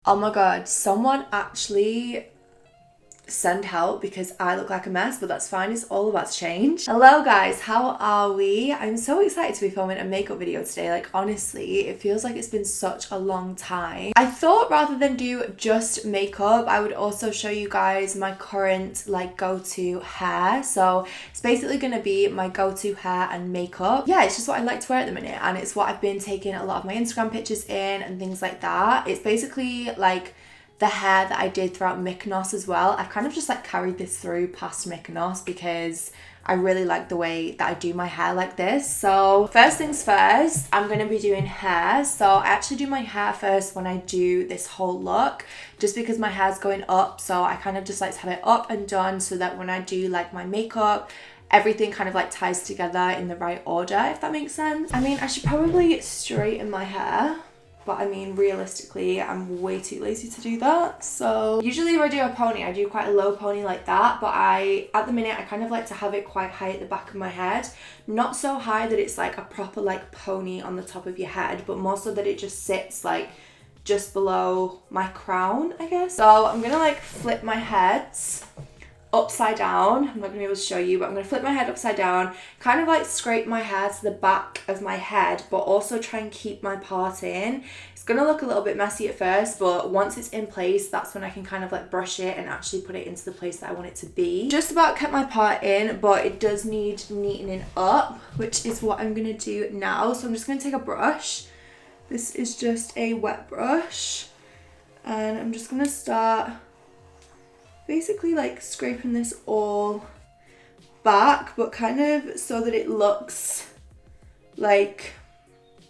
Oh my god, someone actually send help because I look like a mess, but that's fine, it's all about to change. Hello guys, how are we? I'm so excited to be filming a makeup video today. Like honestly, it feels like it's been such a long time. I thought rather than do just makeup, I would also show you guys my current like go-to hair. So it's basically gonna be my go-to hair and makeup. Yeah, it's just what I like to wear at the minute, and it's what I've been taking a lot of my Instagram pictures in and things like that. It's basically like the hair that I did throughout Mykonos as well. I've kind of just like carried this through past Mykonos because I really like the way that I do my hair like this. So first things first, I'm going to be doing hair. So I actually do my hair first when I do this whole look, just because my hair's going up. So I kind of just like to have it up and done so that when I do like my makeup, everything kind of like ties together in the right order, if that makes sense. I mean, I should probably straighten my hair, but I mean, realistically, I'm way too lazy to do that. So usually if I do a pony, I do quite a low pony like that. But at the minute, I kind of like to have it quite high at the back of my head. Not so high that it's like a proper like pony on the top of your head, but more so that it just sits like just below my crown, I guess. So I'm gonna like flip my head upside down. I'm not gonna be able to show you, but I'm gonna flip my head upside down, kind of like scrape my hair to the back of my head, but also try and keep my part in. It's gonna look a little bit messy at first, but once it's in place, that's when I can kind of like brush it and actually put it into the place that I want it to be. Just about kept my part in, but it does need neatening up, which is what I'm gonna do now. So I'm just gonna take a brush. This is just a wet brush, and I'm just gonna start basically like scraping this all back, but kind of so that it looks like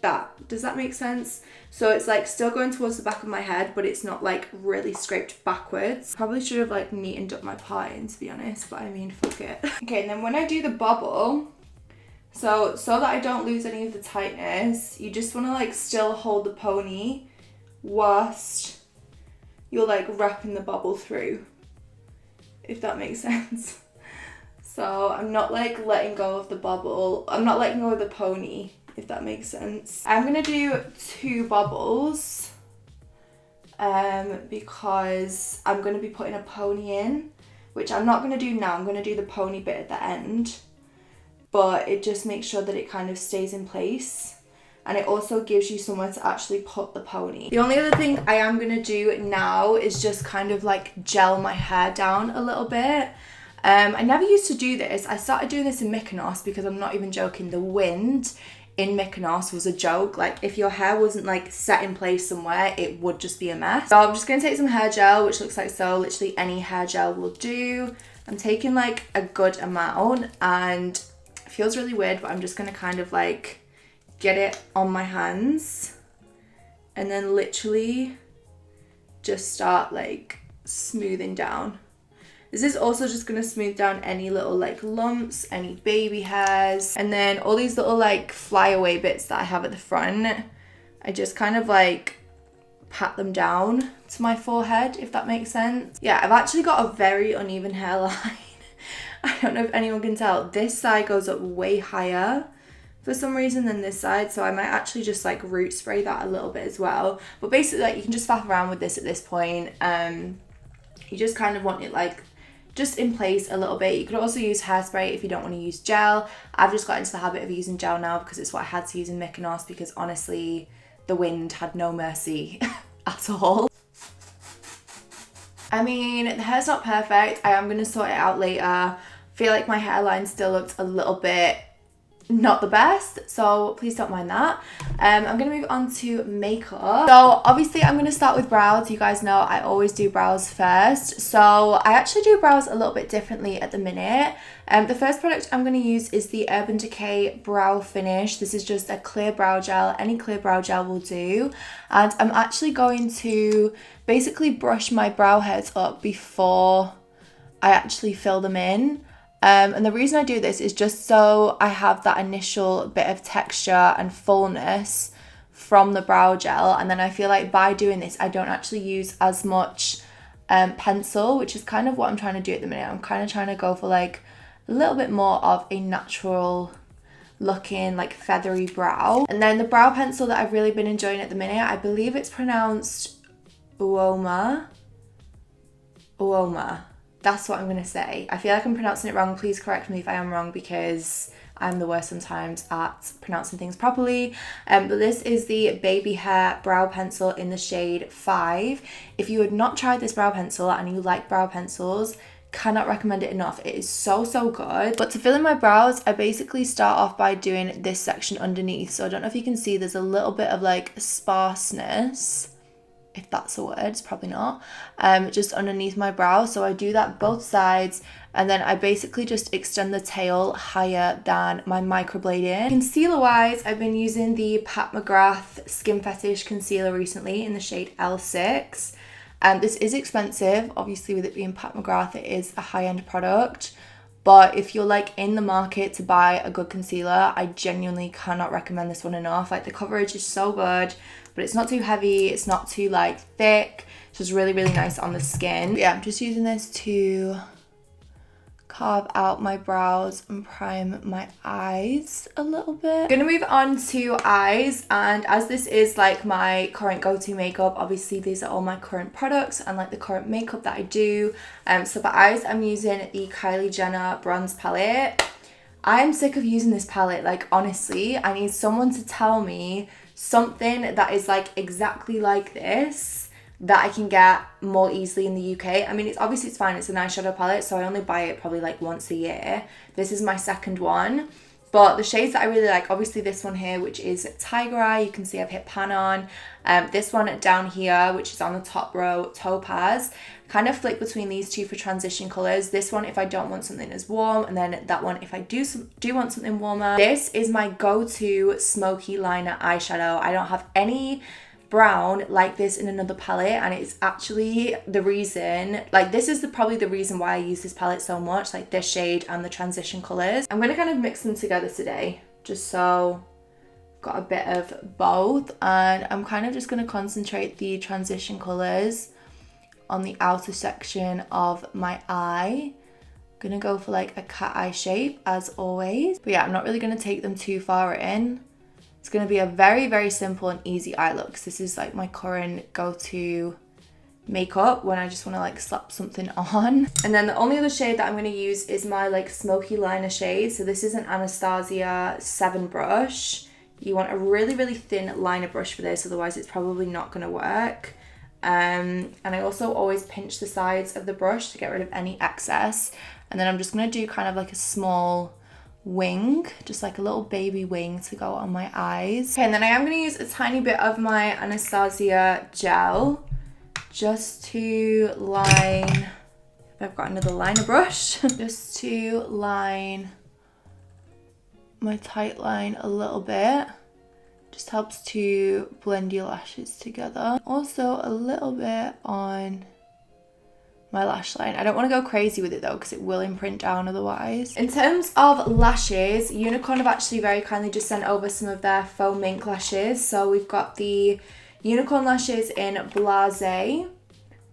that. Does that make sense? So it's like still going towards the back of my head, but it's not like really scraped backwards. Probably should have like neatened up my part in, to be honest, but I mean, fuck it. Okay, and then when I do the bobble, so that I don't lose any of the tightness, you just want to like still hold the pony whilst you're like wrapping the bobble through, if that makes sense. So I'm not like letting go of the bobble. I'm not letting go of the pony, if that makes sense. I'm gonna do 2 bobbles because I'm gonna be putting a pony in, which I'm not gonna do now. I'm gonna do the pony bit at the end, but it just makes sure that it kind of stays in place. And it also gives you somewhere to actually put the pony. The only other thing I am going to do now is just kind of like gel my hair down a little bit. I never used to do this. I started doing this in Mykonos because I'm not even joking. The wind in Mykonos was a joke. Like if your hair wasn't like set in place somewhere, it would just be a mess. So I'm just going to take some hair gel, which looks like so. Literally any hair gel will do. I'm taking like a good amount, and it feels really weird, but I'm just going to kind of like get it on my hands and then literally just start like smoothing down. This is also just gonna smooth down any little like lumps, any baby hairs, and then all these little like flyaway bits that I have at the front, I just kind of like pat them down to my forehead, if that makes sense. Yeah, I've actually got a very uneven hairline. I don't know if anyone can tell. This side goes up way higher for some reason than this side, so I might actually just like root spray that a little bit as well. But basically like you can just faff around with this at this point. You just kind of want it like just in place a little bit. You could also use hairspray if you don't want to use gel. I've just got into the habit of using gel now because it's what I had to use in Mykonos, because honestly the wind had no mercy at all. I mean, the hair's not perfect. I am going to sort it out later. I feel like my hairline still looked a little bit not the best, so please don't mind that. I'm gonna move on to makeup. So obviously I'm gonna start with brows. You guys know I always do brows first, so I actually do brows a little bit differently at the minute. The first product I'm going to use is the Urban Decay Brow Finish. This is just a clear brow gel. Any clear brow gel will do. And I'm actually going to basically brush my brow hairs up before I actually fill them in. And the reason I do this is just so I have that initial bit of texture and fullness from the brow gel, and then I feel like by doing this I don't actually use as much pencil, which is kind of what I'm trying to do at the minute. I'm kind of trying to go for like a little bit more of a natural looking like feathery brow. And then the brow pencil that I've really been enjoying at the minute, I believe it's pronounced Uoma. That's what I'm going to say. I feel like I'm pronouncing it wrong. Please correct me if I am wrong, because I'm the worst sometimes at pronouncing things properly. But this is the Baby Hair Brow Pencil in the shade 5. If you had not tried this brow pencil and you like brow pencils, cannot recommend it enough. It is so good. But to fill in my brows, I basically start off by doing this section underneath. So I don't know if you can see, there's a little bit of like sparseness, if that's a word. It's probably not, just underneath my brow. So I do that both sides, and then I basically just extend the tail higher than my microblading. Concealer wise, I've been using the Pat McGrath Skin Fetish concealer recently in the shade L6. This is expensive, obviously, with it being Pat McGrath, it is a high-end product. But if you're like in the market to buy a good concealer, I genuinely cannot recommend this one enough. Like, the coverage is so good, but it's not too heavy, it's not too like thick. It's just really nice on the skin. But yeah, I'm just using this to carve out my brows and prime my eyes a little bit. Gonna move on to eyes, and as this is like my current go-to makeup, obviously these are all my current products and like the current makeup that I do. So for eyes, I'm using the Kylie Jenner bronze palette. I am sick of using this palette. Like, honestly, I need someone to tell me something that is like exactly like this that I can get more easily in the UK. I mean, it's fine, it's an eyeshadow palette, so I only buy it probably like once a year. This is my second one, but the shades that I really like, obviously this one here, which is Tiger Eye, you can see I've hit pan on. This one down here, which is on the top row, Topaz. Kind of flick between these two for transition colours. This one if I don't want something as warm, and then that one if I do want something warmer. This is my go-to smoky liner eyeshadow. I don't have any brown like this in another palette, and it's actually the reason, like, this is probably the reason why I use this palette so much, like this shade and the transition colours. I'm going to kind of mix them together today, just so I've got a bit of both, and I'm kind of just going to concentrate the transition colours on the outer section of my eye. I'm going to go for like a cat eye shape as always, but yeah, I'm not really going to take them too far in. It's going to be a very simple and easy eye look. This is like my current go-to makeup when I just want to like slap something on. And then the only other shade that I'm going to use is my like smoky liner shade. So this is an Anastasia 7 brush. You want a really thin liner brush for this, otherwise it's probably not going to work. And I also always pinch the sides of the brush to get rid of any excess. And then I'm just going to do kind of like a small wing, just like a little baby wing to go on my eyes. Okay, and then I am going to use a tiny bit of my Anastasia gel just to line, I've got another liner brush, just to line my tight line a little bit. Just helps to blend your lashes together. Also a little bit on my lash line. I don't want to go crazy with it though, because it will imprint down otherwise. In terms of lashes, Unicorn have actually very kindly just sent over some of their faux mink lashes. So we've got the Unicorn lashes in Blasé,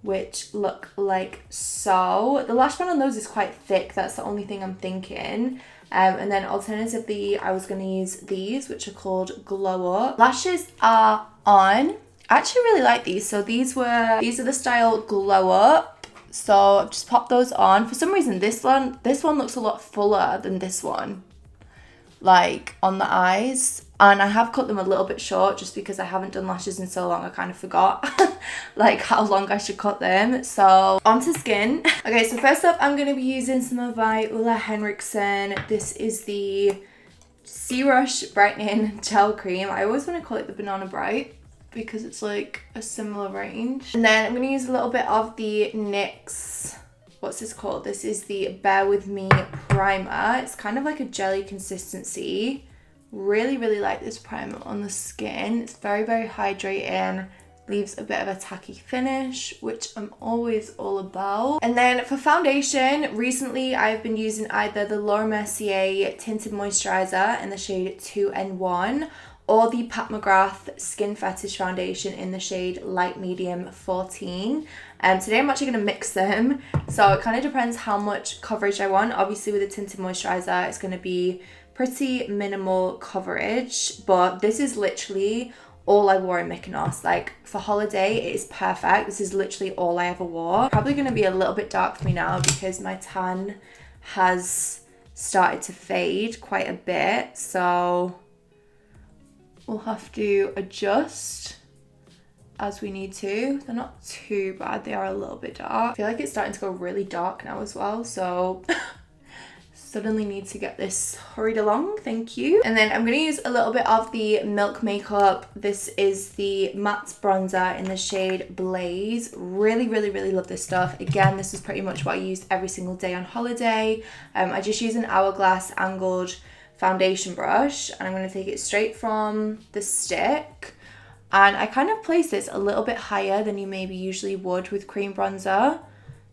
which look like so. The lash band on those is quite thick, that's the only thing I'm thinking. And then alternatively, I was going to use these, which are called Glow Up. Lashes are on. I actually really like these. So these are the style Glow Up. So I've just popped those on. For some reason, this one looks a lot fuller than this one, like on the eyes. And I have cut them a little bit short just because I haven't done lashes in so long. I kind of forgot like how long I should cut them. So onto skin. Okay, so first up, I'm going to be using some of my Ulla Henriksen. This is the Sea Rush Brightening Gel Cream. I always want to call it the Banana Bright because it's like a similar range. And then I'm going to use a little bit of the NYX, what's this called? This is the Bear With Me Primer. It's kind of like a jelly consistency. Really like this primer on the skin. It's very hydrating, leaves a bit of a tacky finish, which I'm always all about. And then for foundation, recently I've been using either the Laura Mercier Tinted Moisturizer in the shade 2N1 or the Pat McGrath Skin Fetish Foundation in the shade Light Medium 14. Today I'm actually going to mix them, so it kind of depends how much coverage I want. Obviously with the Tinted Moisturizer, it's going to be pretty minimal coverage, but this is literally all I wore in Mykonos. Like for holiday, it is perfect. This is literally all I ever wore. Probably going to be a little bit dark for me now because my tan has started to fade quite a bit. So we'll have to adjust as we need to. They're not too bad. They are a little bit dark. I feel like it's starting to go really dark now as well. So suddenly need to get this hurried along. Thank you. And then I'm going to use a little bit of the Milk makeup. This is the matte bronzer in the shade Blaze. Really, really, really love this stuff. Again, this is pretty much what I used every single day on holiday. I just use an Hourglass angled foundation brush, and I'm going to take it straight from the stick. And I kind of place this a little bit higher than you maybe usually would with cream bronzer.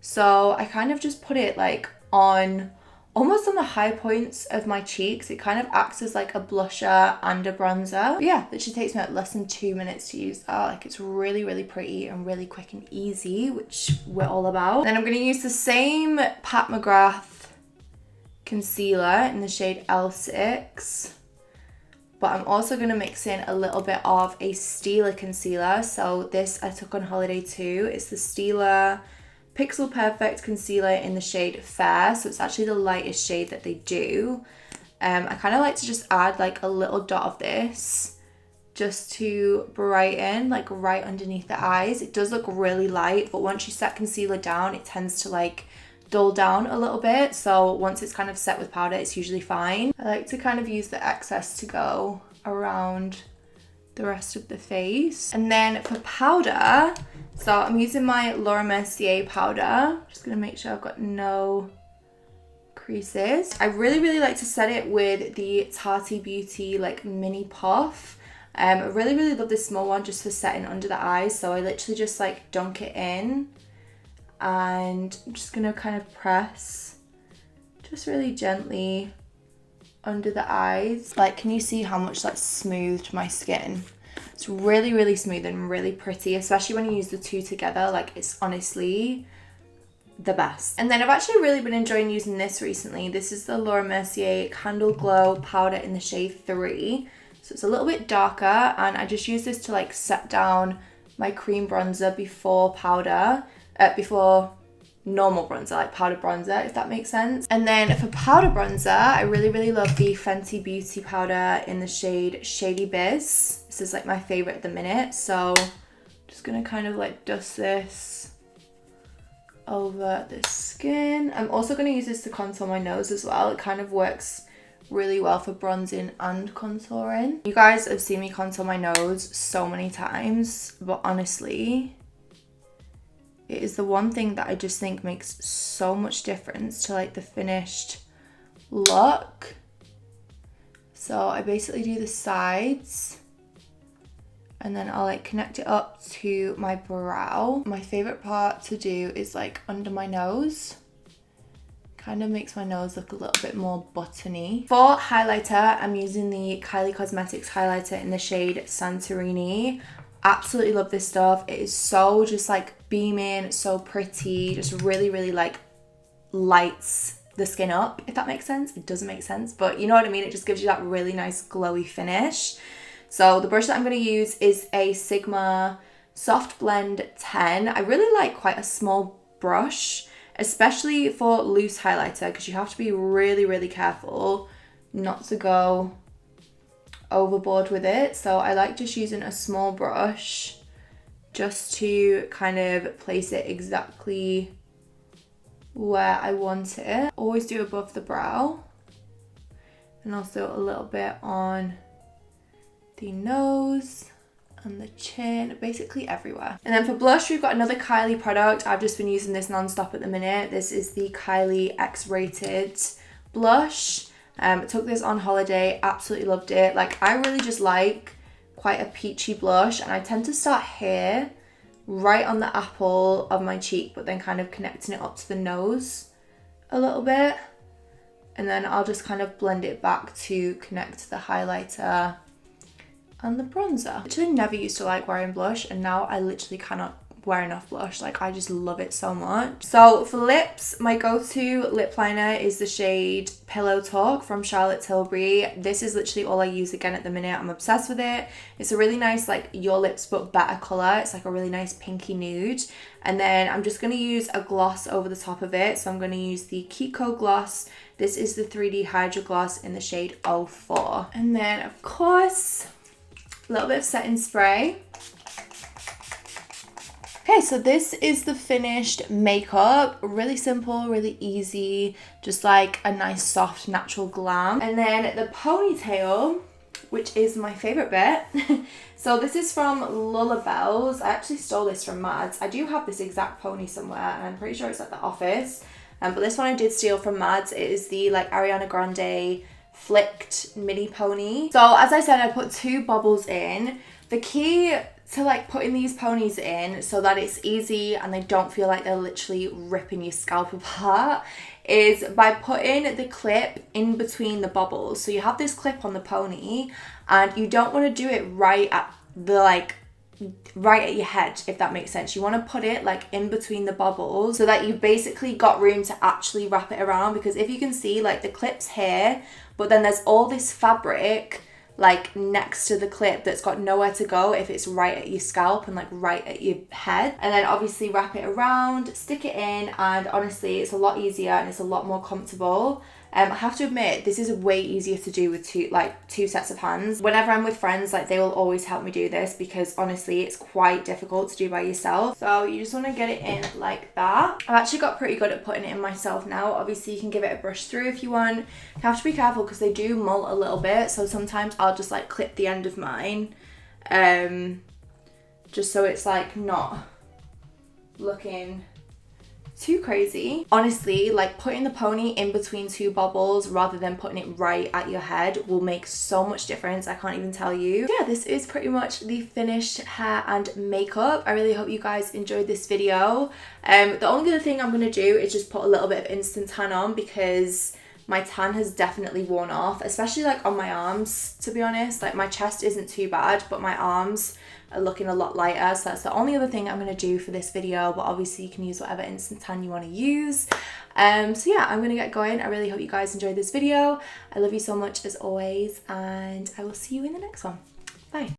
So I kind of just put it like on almost on the high points of my cheeks. It kind of acts as like a blusher and a bronzer. But yeah, it should take me like less than 2 minutes to use that. Like it's really, really pretty and really quick and easy, which we're all about. Then I'm going to use the same Pat McGrath concealer in the shade L6. But I'm also going to mix in a little bit of a Stila concealer. So this I took on holiday too. It's the Stila Pixel Perfect concealer in the shade Fair. So it's actually the lightest shade that they do. I kind of like to just add like a little dot of this just to brighten like right underneath the eyes. It does look really light, but once you set concealer down, it tends to like dull down a little bit. So once it's kind of set with powder, it's usually fine. I like to kind of use the excess to go around the rest of the face. And then for powder, so I'm using my Laura Mercier powder. Just gonna make sure I've got no creases. I really, really like to set it with the Tati Beauty like mini puff. I really, really love this small one just for setting under the eyes. So I literally just like dunk it in, and I'm just gonna kind of press just really gently under the eyes. Like, can you see how much that's smoothed my skin? It's really, really smooth and really pretty, especially when you use the two together. Like, it's honestly the best. And then I've actually really been enjoying using this recently. This is the Laura Mercier Candle Glow powder in the shade 3. So it's a little bit darker, and I just use this to like set down my cream bronzer before powder, before normal bronzer, like powder bronzer, if that makes sense. And then for powder bronzer, I really, really love the Fenty Beauty powder in the shade Shady Biz. This is like my favorite at the minute. So just gonna kind of like dust this over the skin. I'm also gonna use this to contour my nose as well. It kind of works really well for bronzing and contouring. You guys have seen me contour my nose so many times, but honestly, it is the one thing that I just think makes so much difference to like the finished look. So I basically do the sides, and then I'll like connect it up to my brow. My favorite part to do is like under my nose. Kind of makes my nose look a little bit more buttony. For highlighter, I'm using the Kylie Cosmetics highlighter in the shade Santorini. Absolutely love this stuff. It is so just like beaming, so pretty, just really, really like lights the skin up, if that makes sense. It doesn't make sense, but you know what I mean. It just gives you that really nice glowy finish. So the brush that I'm going to use is a Sigma Soft Blend 10. I really like quite a small brush, especially for loose highlighter, because you have to be really, really careful not to go overboard with it. So I like just using a small brush just to kind of place it exactly where I want it. Always do above the brow, and also a little bit on the nose and the chin, basically everywhere. And then for blush, we've got another Kylie product. I've just been using this non-stop at the minute. This is the Kylie X-Rated blush. I took this on holiday, absolutely loved it. Like, I really just like quite a peachy blush, and I tend to start here, right on the apple of my cheek, but then kind of connecting it up to the nose a little bit. And then I'll just kind of blend it back to connect the highlighter and the bronzer. I literally never used to like wearing blush, and now I literally cannot wear enough blush. Like, I just love it so much. So for lips, my go-to lip liner is the shade Pillow Talk from Charlotte Tilbury. This is literally all I use again at the minute. I'm obsessed with it. It's a really nice, like, your lips but better colour. It's like a really nice pinky nude. And then I'm just going to use a gloss over the top of it. So I'm going to use the Kiko gloss. This is the 3D Hydro Gloss in the shade 04. And then, of course, a little bit of setting spray. Okay, so this is the finished makeup. Really simple, really easy, just like a nice soft natural glam. And then the ponytail, which is my favorite bit. So this is from Lullabells. I actually stole this from Mads. I do have this exact pony somewhere, and I'm pretty sure it's at the office. But this one I did steal from Mads. It is the like Ariana Grande flicked mini pony. So as I said, I put 2 bobbles in. The key to like putting these ponies in so that it's easy and they don't feel like they're literally ripping your scalp apart is by putting the clip in between the bobbles. So you have this clip on the pony and you don't want to do it right at the right at your head, if that makes sense. You want to put it like in between the bobbles so that you've basically got room to actually wrap it around, because if you can see, like, the clip's here but then there's all this fabric like next to the clip that's got nowhere to go if it's right at your scalp and like right at your head. And then obviously wrap it around, stick it in, and honestly it's a lot easier and it's a lot more comfortable. I have to admit, this is way easier to do with two sets of hands. Whenever I'm with friends, like, they will always help me do this because honestly it's quite difficult to do by yourself. So you just want to get it in like that. I've actually got pretty good at putting it in myself now. Obviously you can give it a brush through if you want. You have to be careful because they do molt a little bit, so sometimes I'll just like clip the end of mine just so it's like not looking too crazy. Honestly, like, putting the pony in between 2 bobbles rather than putting it right at your head will make so much difference. I can't even tell you. Yeah, this is pretty much the finished hair and makeup. I really hope you guys enjoyed this video. The only other thing I'm gonna do is just put a little bit of instant tan on because my tan has definitely worn off, especially like on my arms, to be honest. Like, my chest isn't too bad, but my arms are looking a lot lighter, so that's the only other thing I'm going to do for this video. But obviously you can use whatever instant tan you want to use. So yeah, I'm going to get going. I really hope you guys enjoyed this video. I love you so much as always, and I will see you in the next one. Bye.